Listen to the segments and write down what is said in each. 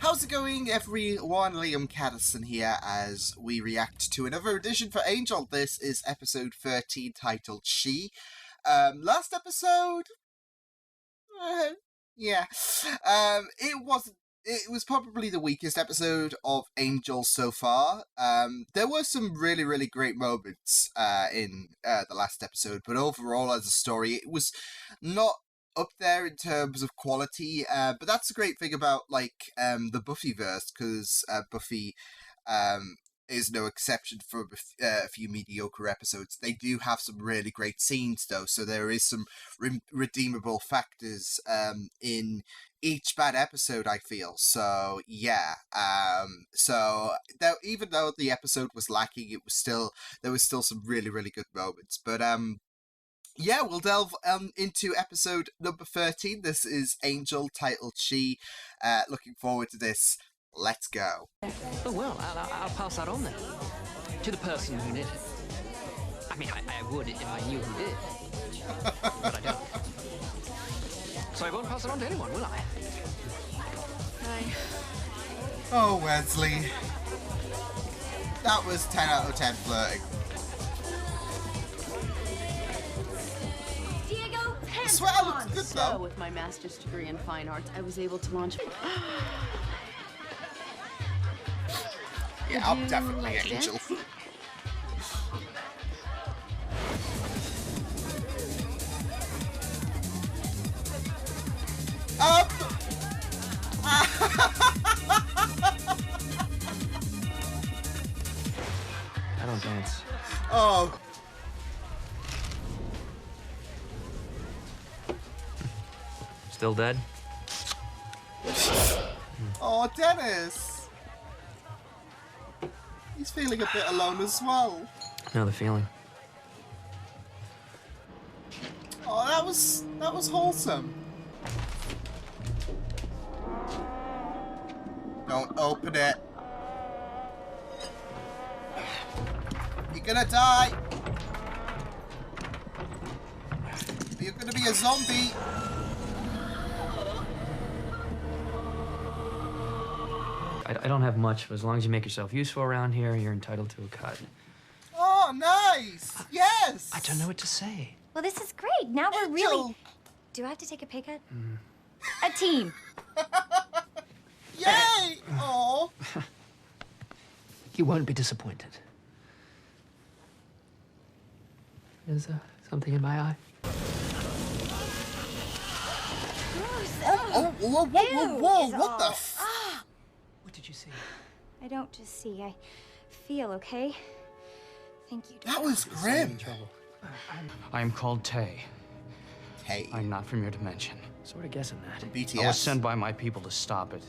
How's it going, everyone? Liam Catterson here as we react to another edition for Angel. This is episode 13 titled She. Last episode? Yeah. It was probably the weakest episode of Angel so far. There were some really, really great moments in the last episode, but overall as a story, it was not up there in terms of quality, but that's a great thing about the Buffyverse, because Buffy is no exception for a few mediocre episodes. They do have some really great scenes though, so there is some redeemable factors in each bad episode, I feel. So yeah, even though the episode was lacking, there was still some really, really good moments. But yeah, we'll delve into episode number 13. This is Angel, titled She. Looking forward to this. Let's go. Oh, well, I'll pass that on then. To the person who did it. I mean, I would if I knew who did. But I don't. So I won't pass it on to anyone, will I? Oh, Wesley. That was 10 out of 10 flirting. I swear I looked good though. So, with my master's degree in fine arts, I was able to launch. Yeah, I'm definitely an Angel. I don't dance. Oh. Still dead? Oh, Dennis! He's feeling a bit alone as well. Know the feeling. Oh, that was wholesome. Don't open it. You're gonna die. You're gonna be a zombie. I don't have much, but as long as you make yourself useful around here, you're entitled to a cut. Oh, nice! Yes! I don't know what to say. Well, this is great. Now we're really... Do I have to take a pay cut? A team. Yay! Oh. You won't be disappointed. There's something in my eye. Oh, whoa, what the f... What did you see? I don't just see, I feel, okay? Thank you. That was grim. I am called Tay. Tay. I'm not from your dimension. Sort of guessing that. BTS. I was sent by my people to stop it.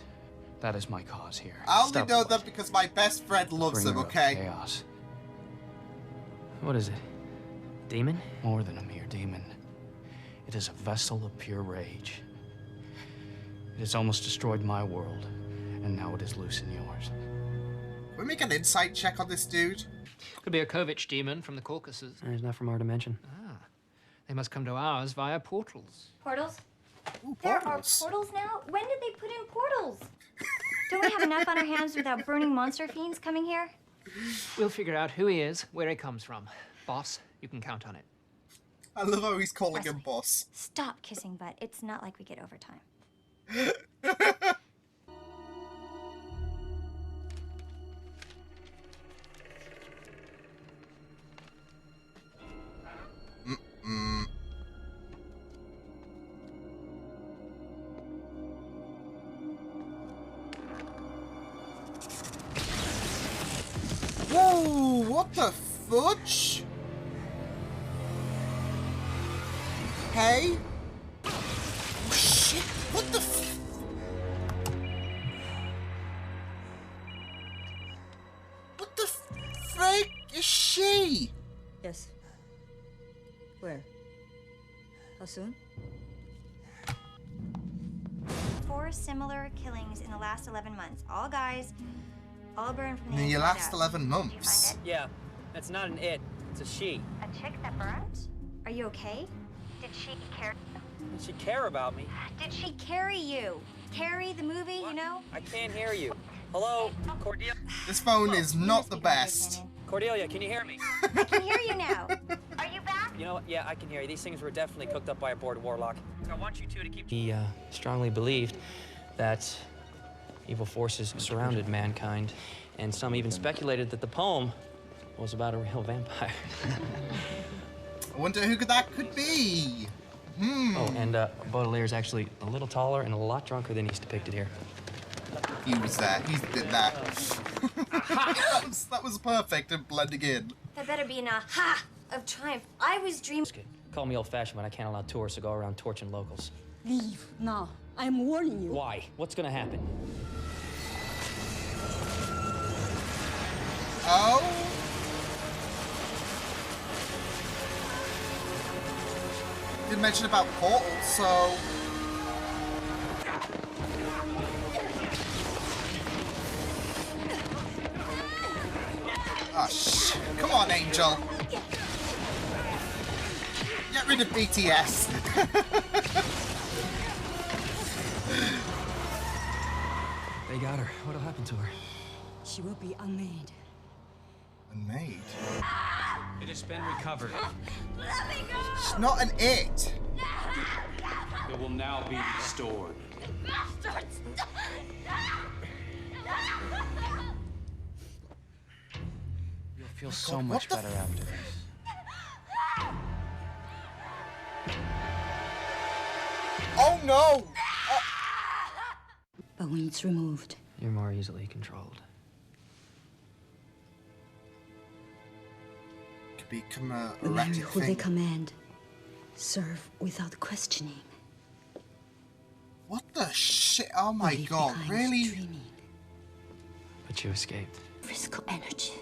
That is my cause here. I only know them because my best friend loves them, okay? Chaos. What is it? Demon? More than a mere demon. It is a vessel of pure rage. It has almost destroyed my world, and now it is loose in yours. Can we make an insight check on this dude? Could be a Kovich demon from the Caucasus. He's not from our dimension. Ah, they must come to ours via portals. Portals? Ooh, There are portals. portals now? When did they put in portals? Don't we have enough on our hands without burning monster fiends coming here? We'll figure out who he is, where he comes from. Boss, you can count on it. I love how he's calling Wesley, him boss. Stop kissing butt. It's not like we get overtime. Whoa, what the fudge? Hey? Oh, shit, what the f... What the frick is she? Yes. Where? How soon? 4 similar killings in the last 11 months. All guys, all burned from the In your inside last out. 11 Did you months. find Yeah, that's not an it. It's a she. A chick that burned? Are you okay? Did she care? Did she care about me? Did she carry you? Carrie, the movie, you know? I can't hear you. Hello? Cordelia? This phone is You not must the be down here, best. Canyon. Cordelia, can you hear me? I can hear you now. Are you back? You know what? Yeah, I can hear you. These things were definitely cooked up by a bored warlock. I want you two to keep... He strongly believed that evil forces surrounded mankind, and some even speculated that the poem was about a real vampire. I wonder who that could be. Oh, and Baudelaire's actually a little taller and a lot drunker than he's depicted here. He was there. He did that. that was perfect and blending in. That better be an aha of triumph. I was dreaming. Call me old-fashioned, but I can't allow tourists to go around torching locals. Leave now. I am warning you. Why? What's gonna happen? Oh. Didn't mention about portals, so. Oh, shit. Come on, Angel. Get rid of BTS. They got her. What'll happen to her? She will be unmade. Unmade? It has been recovered. It's not an it. It will now be restored. You'll feel so God, much what the better after this. Oh no! But when it's removed, You're more easily controlled. Could become a no matter erratic who they thing. command, serve without questioning. What the shit? Oh my Leave god, behind really? Dreaming, But you escaped. physical energy.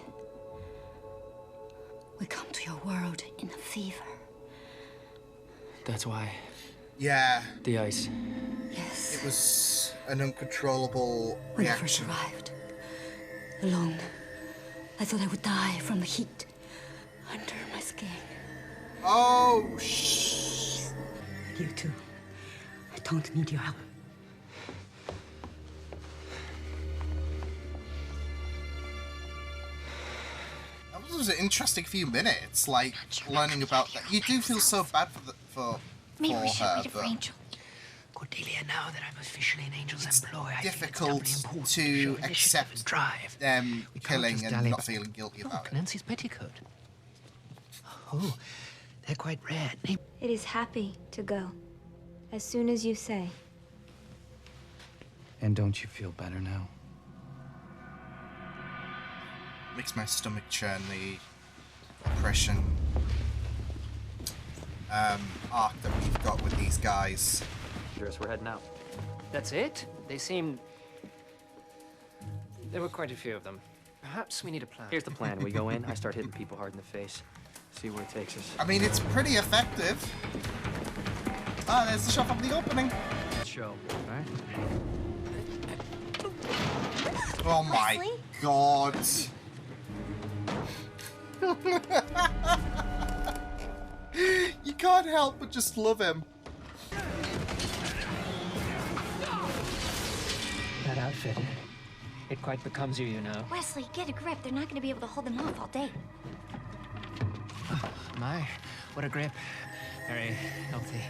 We come to your world in a fever. That's why. Yeah, The ice. Yes. it was an uncontrollable When I first reaction. arrived, alone, I thought I would die from the heat under my skin. Oh, shh. You too. I don't need your help. That was an interesting few minutes, like learning about that. You do feel so bad for Maybe we should her, wait for but Angel. Cordelia, now that I'm officially in Angel's employ, I difficult think it's doubly important to show initiative accept and drive. them We can't killing just and dally not about- feeling guilty Look, about it. Nancy's petticoat. Oh, they're quite red. Hey, It is happy to go. As soon as you say. And don't you feel better now? Makes my stomach churn. The oppression arc that we've got with these guys. We're heading out. that's it? They seemed... There were quite a few of them. Perhaps we need a plan. Here's the plan. We go in, I start hitting people hard in the face. See where it takes us. I mean, it's pretty effective. Ah, there's the shot from the opening. Show, right? Oh my Leslie? god. You can't help but just love him. That outfit, it quite becomes you, you know. Wesley, get a grip. They're not going to be able to hold them off all day. My, what a grip. Very healthy.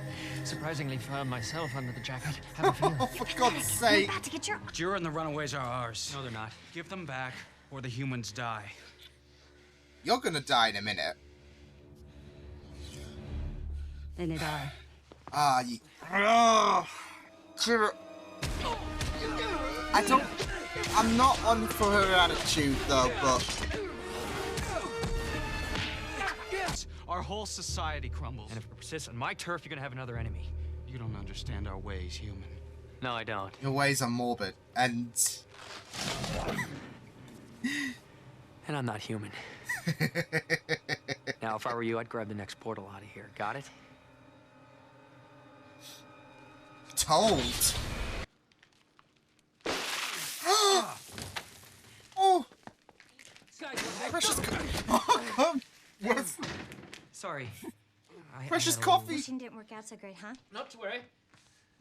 Surprisingly firm myself under the jacket. Have a feel. Oh, for God's You're sake. about to get your... Jura and the runaways are ours. No, they're not. Give them back, or the humans die. You're gonna die in a minute. Then they die. Ah, you... Ugh. I'm not on for her attitude, though, but... Yes! Our whole society crumbles. And if it persists on my turf, you're gonna have another enemy. You don't understand our ways, human. No, I don't. Your ways are morbid, and... And I'm not human. Now, if I were you, I'd grab the next portal out of here. Got it? Told. Oh! Precious oh, come. What's Sorry. precious I had a little- coffee? Wishing didn't work out so great, huh? Not to worry.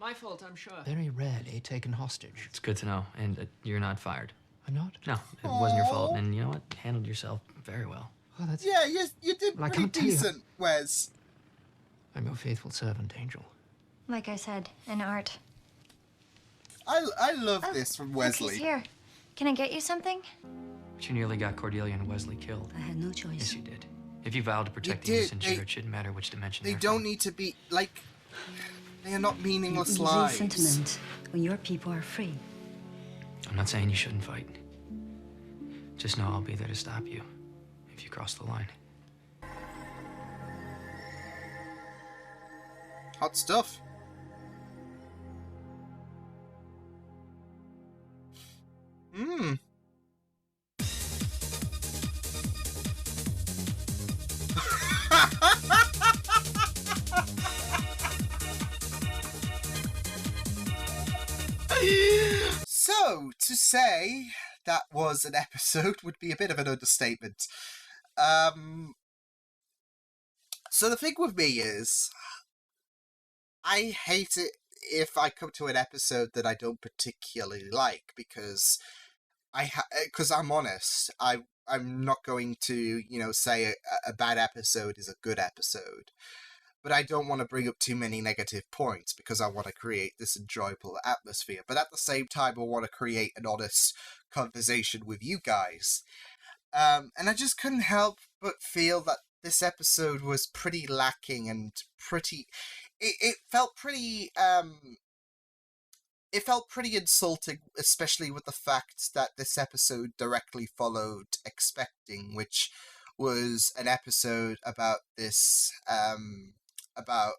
My fault, I'm sure. Very rarely taken hostage. It's good to know, and you're not fired. I'm not? No, it wasn't your fault, Aw. and you know what? Handled yourself very well. Oh, that's... Yeah, you did Well, I pretty can't tell you- decent, Wes. I'm your faithful servant, Angel. Like I said, an art. I love Oh, this from look, Wesley. he's here. Can I get you something? But you nearly got Cordelia and Wesley killed. I had no Yes, choice. you did. If you vowed to protect the did. innocent here, it shouldn't matter which dimension They they're don't from. need to be, like, they are not An meaningless easy lives. sentiment when your people are free. I'm not saying you shouldn't fight. Just know I'll be there to stop you if you cross the line. Hot stuff. Hmm. So, to say that was an episode would be a bit of an understatement. So the thing with me is, I hate it if I come to an episode that I don't particularly like, because because I'm honest, I'm not going to, say a bad episode is a good episode. But I don't want to bring up too many negative points because I want to create this enjoyable atmosphere. But at the same time, I want to create an honest conversation with you guys. And I just couldn't help but feel that this episode was pretty lacking and pretty... It felt pretty... It felt pretty insulting, especially with the fact that this episode directly followed Expecting, which was an episode about this... about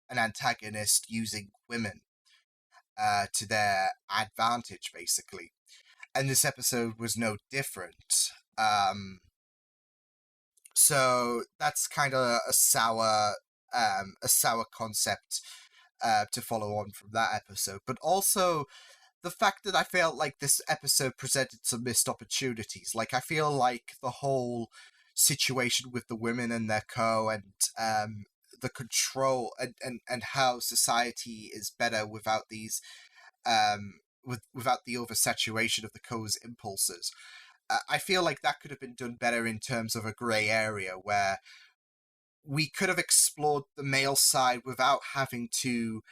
an antagonist using women to their advantage, basically. And this episode was no different. So that's kind of a sour concept to follow on from that episode. But also the fact that I felt like this episode presented some missed opportunities. Like, I feel like the whole situation with the women and their and the control and how society is better without these without the oversaturation of the co's impulses. I feel like that could have been done better in terms of a grey area where we could have explored the male side without having to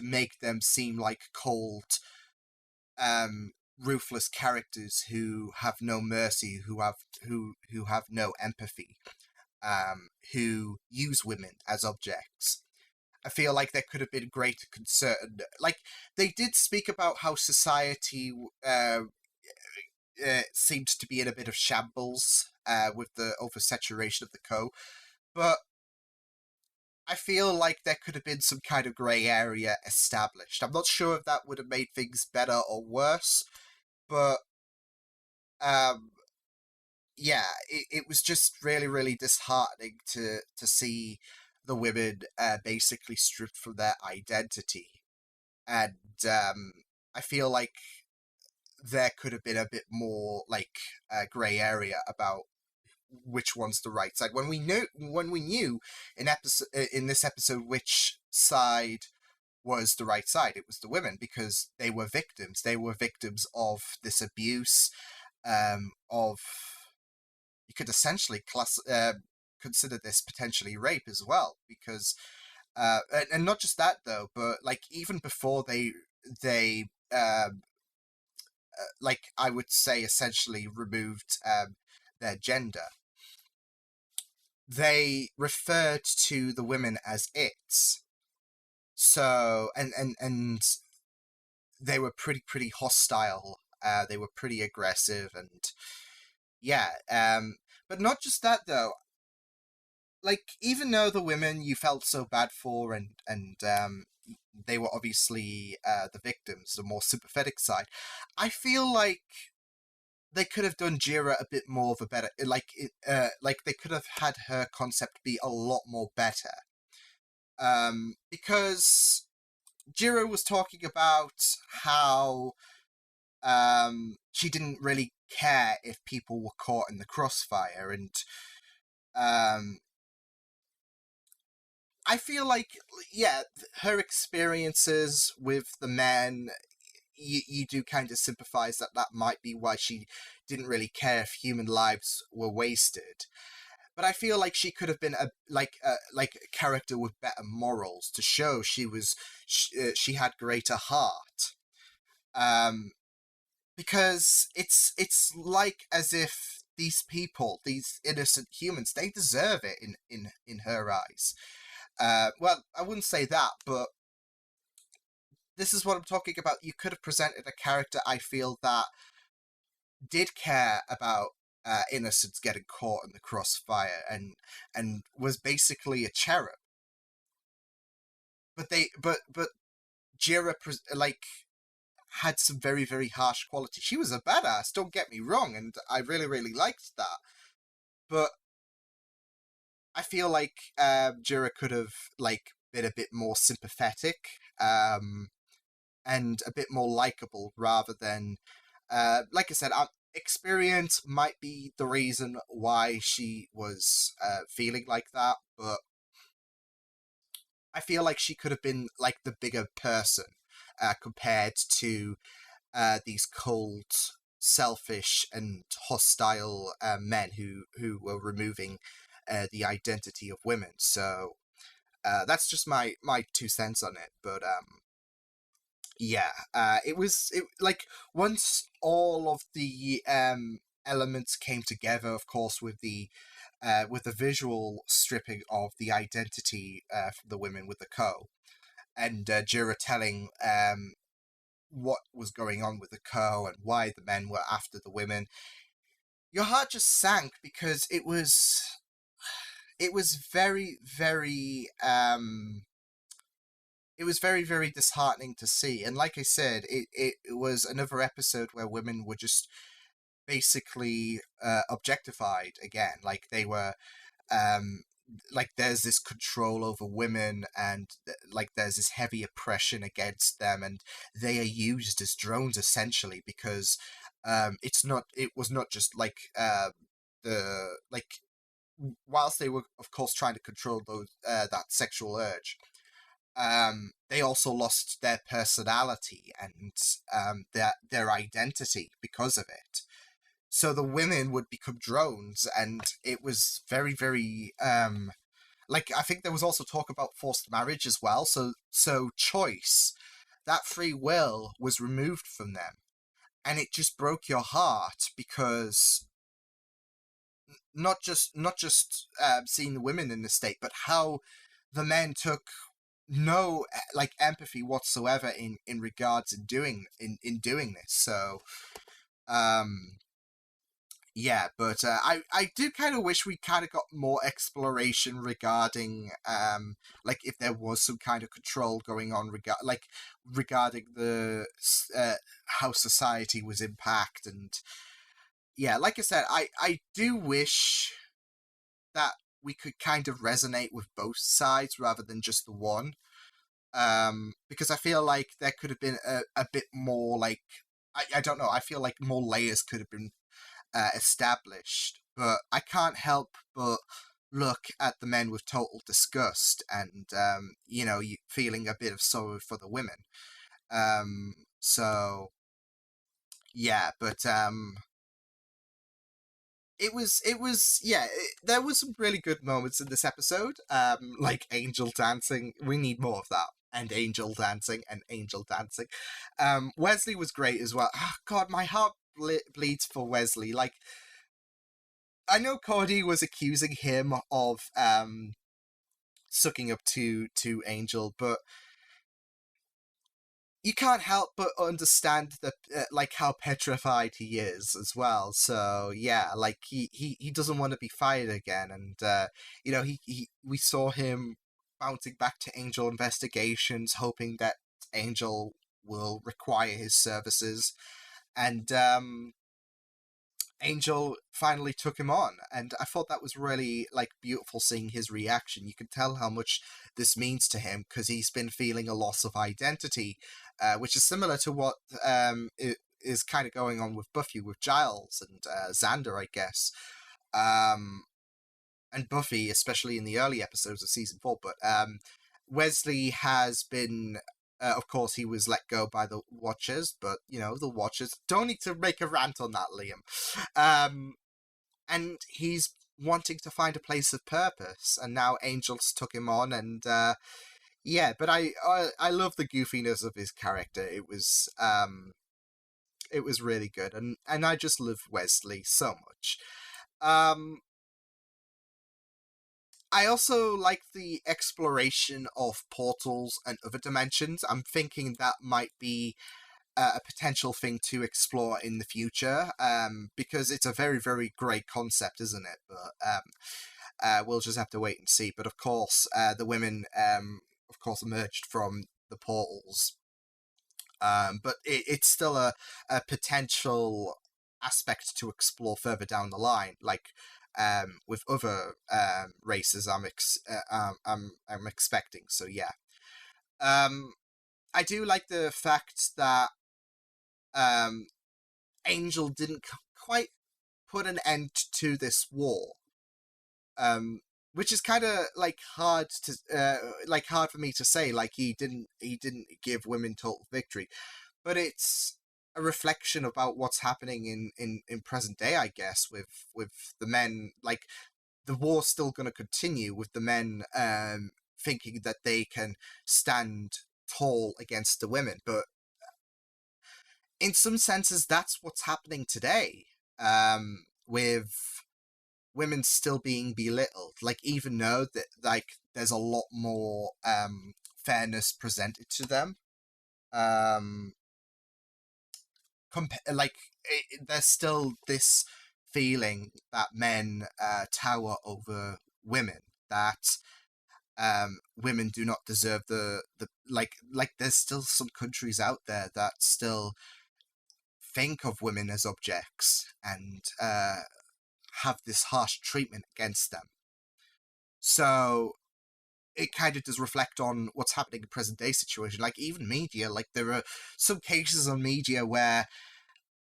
make them seem like cold, ruthless characters who have no mercy, who have no empathy, who use women as objects. I feel like there could have been greater concern. Like, they did speak about how society seemed to be in a bit of shambles with the oversaturation of the co, but I feel like there could have been some kind of grey area established. I'm not sure if that would have made things better or worse, but yeah, it was just really, really disheartening to see the women basically stripped from their identity. And I feel like there could have been a bit more like grey area about which one's the right side. When we knew in this episode which side was the right side, it was the women, because they were victims. They were victims of this abuse, of, you could essentially consider this potentially rape as well, because and not just that though, but like even before they like, I would say essentially removed their gender, they referred to the women as its. So and they were pretty hostile. They were pretty aggressive, and yeah. But not just that though. Like, even though the women you felt so bad for, and they were obviously the victims, the more sympathetic side, I feel like they could have done Jira a bit more of a better, like they could have had her concept be a lot more better. Because Jira was talking about how she didn't really care if people were caught in the crossfire, and I feel like, yeah, her experiences with the men, you do kind of sympathize that that might be why she didn't really care if human lives were wasted. But I feel like she could have been a character with better morals to show she had greater heart. Um, because it's like as if these people, these innocent humans, they deserve it in her eyes. Well, I wouldn't say that, but this is what I'm talking about. You could have presented a character, I feel, that did care about innocents getting caught in the crossfire and was basically a cherub. But Jira had some very, very harsh quality. She was a badass, don't get me wrong, and I really, really liked that. But I feel like Jira could have been a bit more sympathetic, and a bit more likable rather than, like I said, experience might be the reason why she was feeling like that, but I feel like she could have been like the bigger person compared to these cold, selfish, and hostile men who were removing the identity of women. So that's just my 2 cents on it. But yeah, once all of the elements came together, of course, with the visual stripping of the identity from the women with the and Jira telling what was going on with the and why the men were after the women, your heart just sank because it was very, very it was very, very disheartening to see. And like I said, it was another episode where women were just basically objectified again. Like they were, there's this control over women, and there's this heavy oppression against them, and they are used as drones essentially because it was not just the whilst they were of course trying to control those that sexual urge, they also lost their personality and their identity because of it. So the women would become drones, and it was very, very I think there was also talk about forced marriage as well. So choice, that free will was removed from them, and it just broke your heart because not just seeing the women in the state, but how the men took no empathy whatsoever in regards in doing this. So yeah, but I do kind of wish we kind of got more exploration regarding if there was some kind of control going on regarding the how society was impacted. And yeah, like I said, I do wish that we could kind of resonate with both sides rather than just the one. Because I feel like there could have been a bit more I don't know, I feel like more layers could have been established, but I can't help but look at the men with total disgust and you feeling a bit of sorrow for the women. So yeah, but there was some really good moments in this episode, like angel dancing. We need more of that. And angel dancing. Wesley was great as well. Oh, God, my heart bleeds for Wesley. I know Cody was accusing him of sucking up to Angel, but you can't help but understand the how petrified he is as well. So yeah, he doesn't want to be fired again, and we saw him bouncing back to Angel Investigations, hoping that Angel will require his services, and Angel finally took him on, and I thought that was really beautiful seeing his reaction. You could tell how much this means to him because he's been feeling a loss of identity, which is similar to what is kind of going on with Buffy with Giles and Xander, I guess. and Buffy, especially in the early episodes of season 4, but Wesley has been, of course, he was let go by the Watchers, but, the Watchers don't need to make a rant on that, Liam. And he's wanting to find a place of purpose, and now Angel's took him on, and but I love the goofiness of his character. It was really good, and I just love Wesley so much. I also like the exploration of portals and other dimensions. I'm thinking that might be a potential thing to explore in the future, because it's a very, very great concept, isn't it? But we'll just have to wait and see. But of course, the women, of course, emerged from the portals. But it's still a potential aspect to explore further down the line, like with other races. I'm expecting. So yeah, I do like the fact that Angel didn't quite put an end to this war, which is kind of hard for me to say. Like he didn't give women total victory, but it's a reflection about what's happening in present day, I guess, with the men. Like the war's still going to continue with the men thinking that they can stand tall against the women, but in some senses, that's what's happening today, with women still being belittled. Like, even though that, there's a lot more fairness presented to them, there's still this feeling that men tower over women, that women do not deserve the there's still some countries out there that still think of women as objects and have this harsh treatment against them. So it kind of does reflect on what's happening in present day situation. Like even media, like there are some cases on media where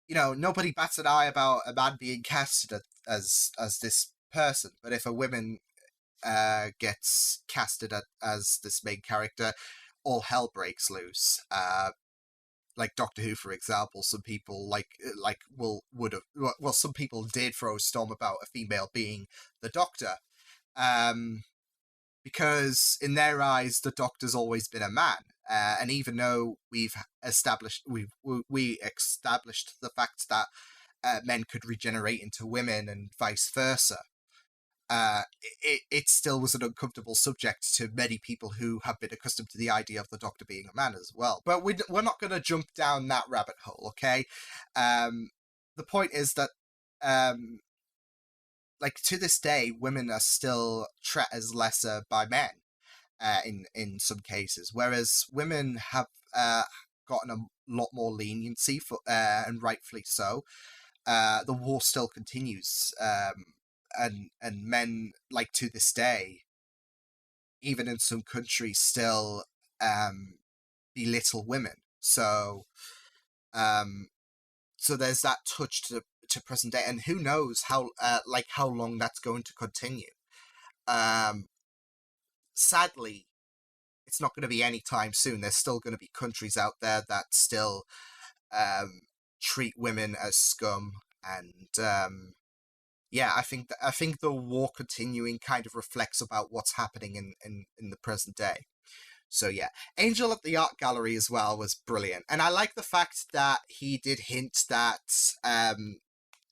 nobody bats an eye about a man being casted as this person, but if a woman gets casted as this main character, all hell breaks loose. Like Doctor Who, for example, some people some people did throw a storm about a female being the Doctor, because in their eyes the Doctor's always been a man, and even though we established the fact that men could regenerate into women and vice versa, it still was an uncomfortable subject to many people who have been accustomed to the idea of the Doctor being a man as well. But we're not going to jump down that rabbit hole, okay? The point is that, to this day, women are still treated as lesser by men, in some cases, whereas women have gotten a lot more leniency, and rightfully so. The war still continues, and men, to this day, even in some countries, still belittle women. So there's that touch to present day, and who knows how long that's going to continue. Sadly, it's not going to be anytime soon. There's still going to be countries out there that still treat women as scum, and I think the war continuing kind of reflects about what's happening in the present day. So yeah, Angel at the art gallery as well was brilliant, and I like the fact that he did hint that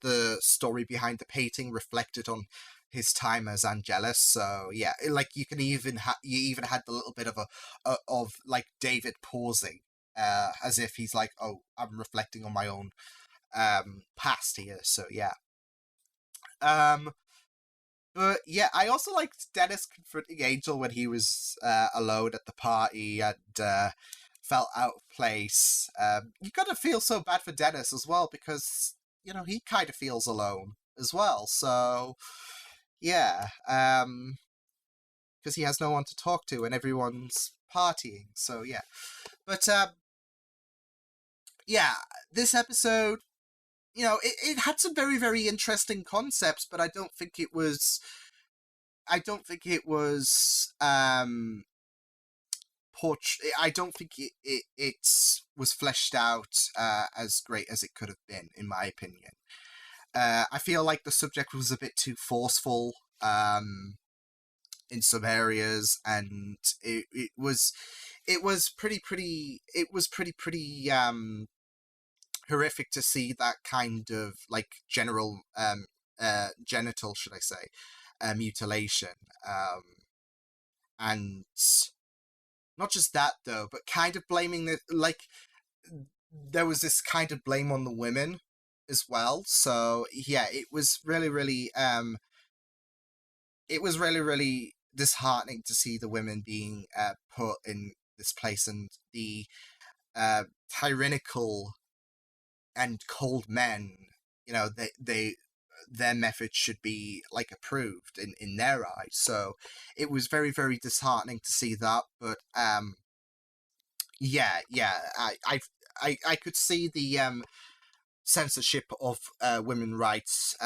the story behind the painting reflected on his time as Angelus. So yeah, you can even you even had the little bit of of David pausing, as if he's like, oh, I'm reflecting on my own past here. So yeah. But yeah, I also liked Dennis confronting Angel when he was alone at the party and felt out of place. You gotta feel so bad for Dennis as well, because he kind of feels alone as well. So yeah, because he has no one to talk to and everyone's partying. So yeah, but yeah, this episode, it had some very, very interesting concepts, but I don't think it was don't think it was I don't think it was fleshed out as great as it could have been, in my opinion. I feel like the subject was a bit too forceful in some areas, and it was pretty horrific to see that kind of like genital, should I say, mutilation, and not just that though, but kind of blaming the like there was this kind of blame on the women as well. So yeah, it was really disheartening to see the women being put in this place, and the tyrannical and cold men, you know, their method should be like approved in their eyes. So it was very disheartening to see that. But yeah, I could see the censorship of women rights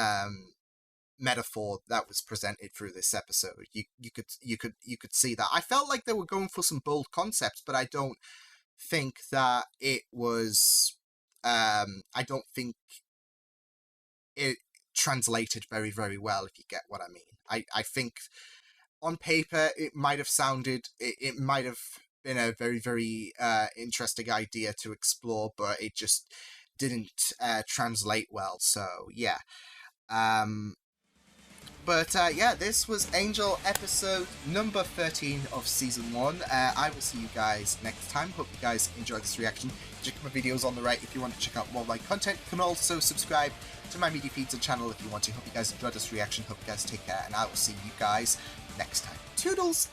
metaphor that was presented through this episode. You could see that. I felt like they were going for some bold concepts, but I don't think that it was. I don't think it translated very well, if you get what I mean. I think on paper it might have sounded, it might have been a very interesting idea to explore, but it just didn't translate well. So yeah. But yeah, this was Angel episode number 13 of season 1. I will see you guys next time. Hope you guys enjoyed this reaction. Check out my videos on the right if you want to check out more of my content. You can also subscribe to my media feeds and channel if you want to. Hope you guys enjoyed this reaction. Hope you guys take care, and I will see you guys next time. Toodles!